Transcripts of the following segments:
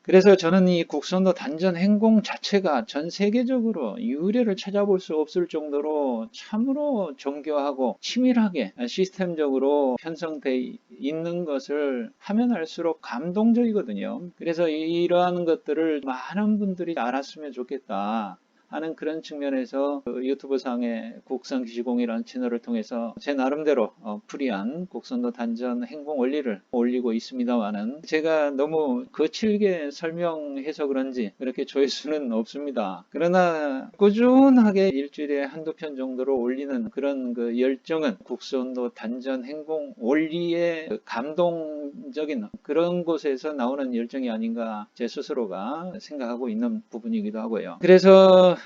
그래서 저는 이 곡선도 단전 행공 자체가 전 세계적으로 유례를 찾아볼 수 없을 정도로 참으로 정교하고 치밀하게 시스템적으로 편성되어 있는 것을 하면 할수록 감동적이거든요. 그래서 이러한 것들을 많은 분들이 알았으면 좋겠다 하는 그런 측면에서 유튜브 상의 곡선기시공이라는 채널을 통해서 제 나름대로 풀이한 곡선도 단전 행공 원리를 올리고 있습니다만은 제가 너무 거칠게 설명해서 그런지 그렇게 조회수는 없습니다. 그러나 꾸준하게 일주일에 한두 편 정도로 올리는 그런 그 열정은 곡선도 단전 행공 원리의 감동적인 그런 곳에서 나오는 열정이 아닌가 제 스스로가 생각하고 있는 부분이기도 하고요. 그래서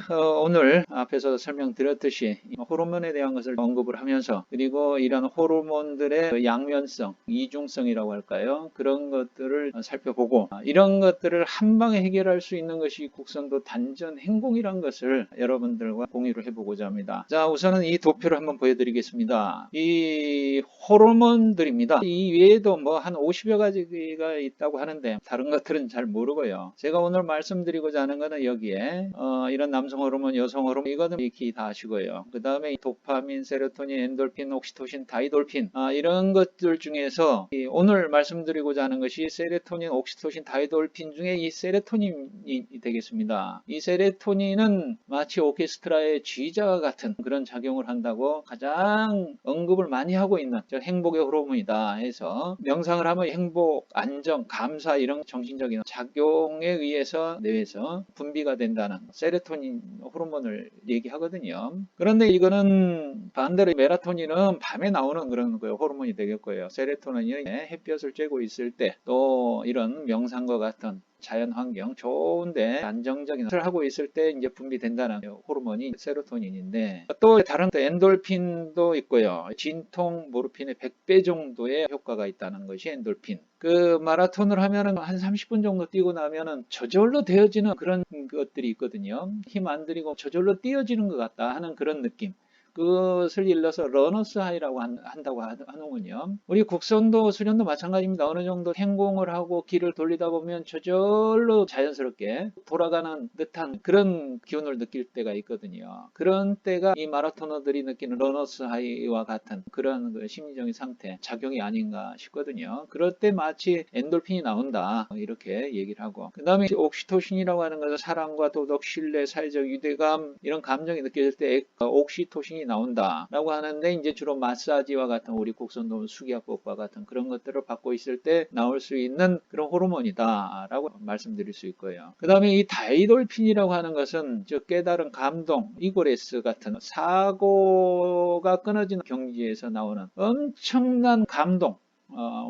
오늘 앞에서 설명드렸듯이 호르몬에 대한 것을 언급을 하면서 그리고 이런 호르몬들의 양면성, 이중성이라고 할까요? 그런 것들을 살펴보고 이런 것들을 한 방에 해결할 수 있는 것이 곡선도 단전 행공이란 것을 여러분들과 공유를 해보고자 합니다. 자, 우선은 이 도표를 한번 보여드리겠습니다. 이 호르몬들입니다. 이 외에도 뭐 한 50여 가지가 있다고 하는데 다른 것들은 잘 모르고요. 제가 오늘 말씀드리고자 하는 것은 여기에 이런 남성 호르몬, 여성 호르몬 이거는 익히 다 아시고요. 그 다음에 도파민, 세로토닌, 엔돌핀, 옥시토신, 다이돌핀 이런 것들 중에서 오늘 말씀드리고자 하는 것이 세로토닌, 옥시토신, 다이돌핀 중에 이 세로토닌이 되겠습니다. 이 세로토닌은 마치 오케스트라의 G자와 같은 그런 작용을 한다고 가장 언급을 많이 하고 있는 행복의 호르몬이다 해서 명상을 하면 행복, 안정, 감사 이런 정신적인 작용에 의해서 뇌에서 분비가 된다는 세로토닌 호르몬을 얘기하거든요. 그런데 이거는 반대로 멜라토닌은 밤에 나오는 그런 호르몬이 되겠고요. 세로토닌이 햇볕을 쬐고 있을 때 또 이런 명상과 같은 자연환경 좋은데 안정적인 것을 하고 있을 때 이제 분비된다는 호르몬이 세로토닌인데 또 다른 엔돌핀도 있고요. 진통 모르핀의 100배 정도의 효과가 있다는 것이 엔돌핀. 그 마라톤을 하면은 한 30분 정도 뛰고 나면은 저절로 되어지는 그런 것들이 있거든요. 힘 안 들이고 저절로 뛰어지는 것 같다 하는 그런 느낌. 그것을 일러서 러너스 하이라고 한다고 하는군요. 우리 곡선도 수련도 마찬가지입니다. 어느 정도 행공을 하고 길을 돌리다 보면 저절로 자연스럽게 돌아가는 듯한 그런 기운을 느낄 때가 있거든요. 그런 때가 이 마라토너들이 느끼는 러너스 하이와 같은 그런 그 심리적인 상태, 작용이 아닌가 싶거든요. 그럴 때 마치 엔돌핀이 나온다 이렇게 얘기를 하고 그 다음에 옥시토신이라고 하는 것은 사랑과 도덕, 신뢰, 사회적 유대감 이런 감정이 느껴질 때 옥시토신이 나온다라고 하는데 이제 주로 마사지와 같은 우리 곡선도 수기압법과 같은 그런 것들을 받고 있을 때 나올 수 있는 그런 호르몬이다라고 말씀드릴 수 있고요. 그 다음에 이 다이돌핀이라고 하는 것은 즉 깨달은 감동, 이고레스 같은 사고가 끊어지는 경지에서 나오는 엄청난 감동.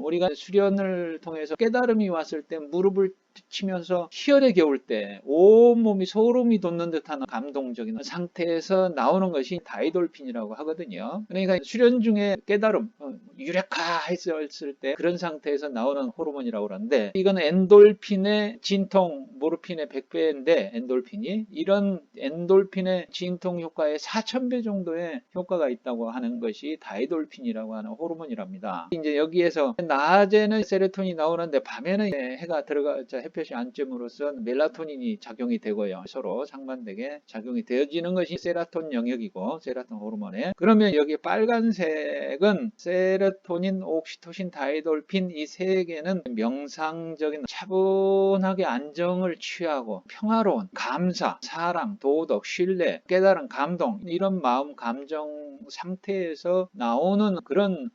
우리가 수련을 통해서 깨달음이 왔을 때 무릎을 치면서 희열에 겨울 때 온몸이 소름이 돋는 듯한 감동적인 상태에서 나오는 것이 다이돌핀이라고 하거든요. 그러니까 수련 중에 깨달음, 유레카 했을 때 그런 상태에서 나오는 호르몬이라고 그러는데 이건 엔돌핀의 진통, 모르핀의 100배인데 엔돌핀이 이런 엔돌핀의 진통 효과의 4000배 정도의 효과가 있다고 하는 것이 다이돌핀이라고 하는 호르몬이랍니다. 이제 여기에서 낮에는 세로토닌이 나오는데 밤에는 해가 햇볕이 안쯤으로써 멜라토닌이 작용이 되고요. 서로 상반되게 작용이 되어지는 것이 세라톤 영역이고 세라톤 호르몬에 그러면 여기 빨간색은 세로토닌, 옥시토신, 다이돌핀 이 세 개는 명상적인 차분하게 안정을 취하고 평화로운 감사, 사랑, 도덕, 신뢰, 깨달은 감동 이런 마음 감정 상태에서 나오는 그런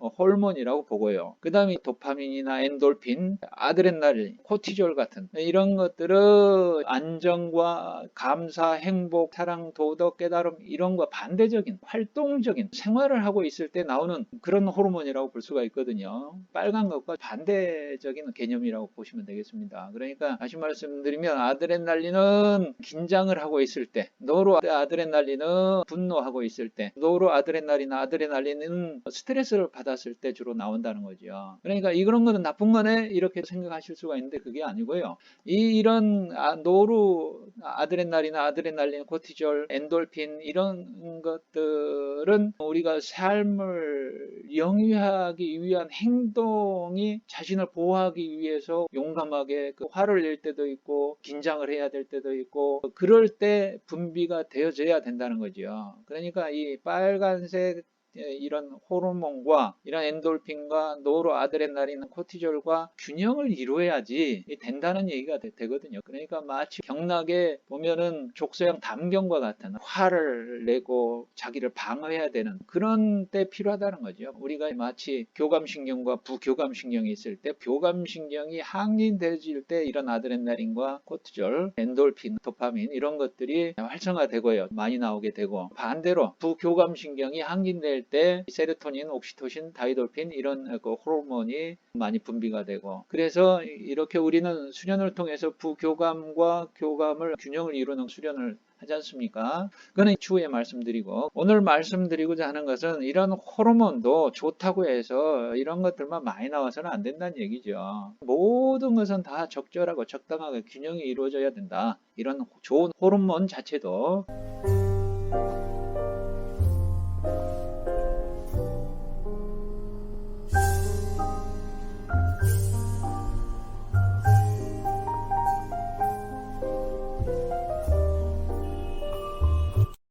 호르몬이라고 보고요. 그 다음에 도파민이나 엔돌핀, 아드레날린, 코티졸 같은 이런 것들은 안정과 감사, 행복, 사랑, 도덕, 깨달음 이런 거 반대적인 활동적인 생활을 하고 있을 때 나오는 그런 호르몬이라고 볼 수가 있거든요. 빨간 것과 반대적인 개념이라고 보시면 되겠습니다. 그러니까 다시 말씀드리면 아드레날린은 긴장을 하고 있을 때, 노르아드레날린은 분노하고 있을 때, 노르아드레날린은 스트레스를 받아 받았을 때 주로 나온다는 거죠. 그러니까 이런 거는 나쁜 거네 이렇게 생각하실 수가 있는데 그게 아니고요. 이런 노루, 아드레날린, 코티졸, 엔돌핀 이런 것들은 우리가 삶을 영위하기 위한 행동이 자신을 보호하기 위해서 용감하게 그 화를 낼 때도 있고 긴장을 해야 될 때도 있고 그럴 때 분비가 되어져야 된다는 거죠. 그러니까 이 빨간색 이런 호르몬과 이런 엔돌핀과 노르아드레날린, 코티졸과 균형을 이루어야지 된다는 얘기가 되거든요. 그러니까 마치 경락에 보면은 족쇄형 담경과 같은 화를 내고 자기를 방어해야 되는 그런 때 필요하다는 거죠. 우리가 마치 교감신경과 부교감신경이 있을 때 교감신경이 항진되어질 때 이런 아드레날린과 코티졸, 엔돌핀, 도파민 이런 것들이 활성화되고요. 많이 나오게 되고 반대로 부교감신경이 항진될 때 세로토닌, 옥시토신, 다이돌핀 이런 그 호르몬이 많이 분비가 되고 그래서 이렇게 우리는 수련을 통해서 부교감과 교감을 균형을 이루는 수련을 하지 않습니까? 그거는 추후에 말씀드리고 오늘 말씀드리고자 하는 것은 이런 호르몬도 좋다고 해서 이런 것들만 많이 나와서는 안 된다는 얘기죠. 모든 것은 다 적절하고 적당하게 균형이 이루어져야 된다. 이런 좋은 호르몬 자체도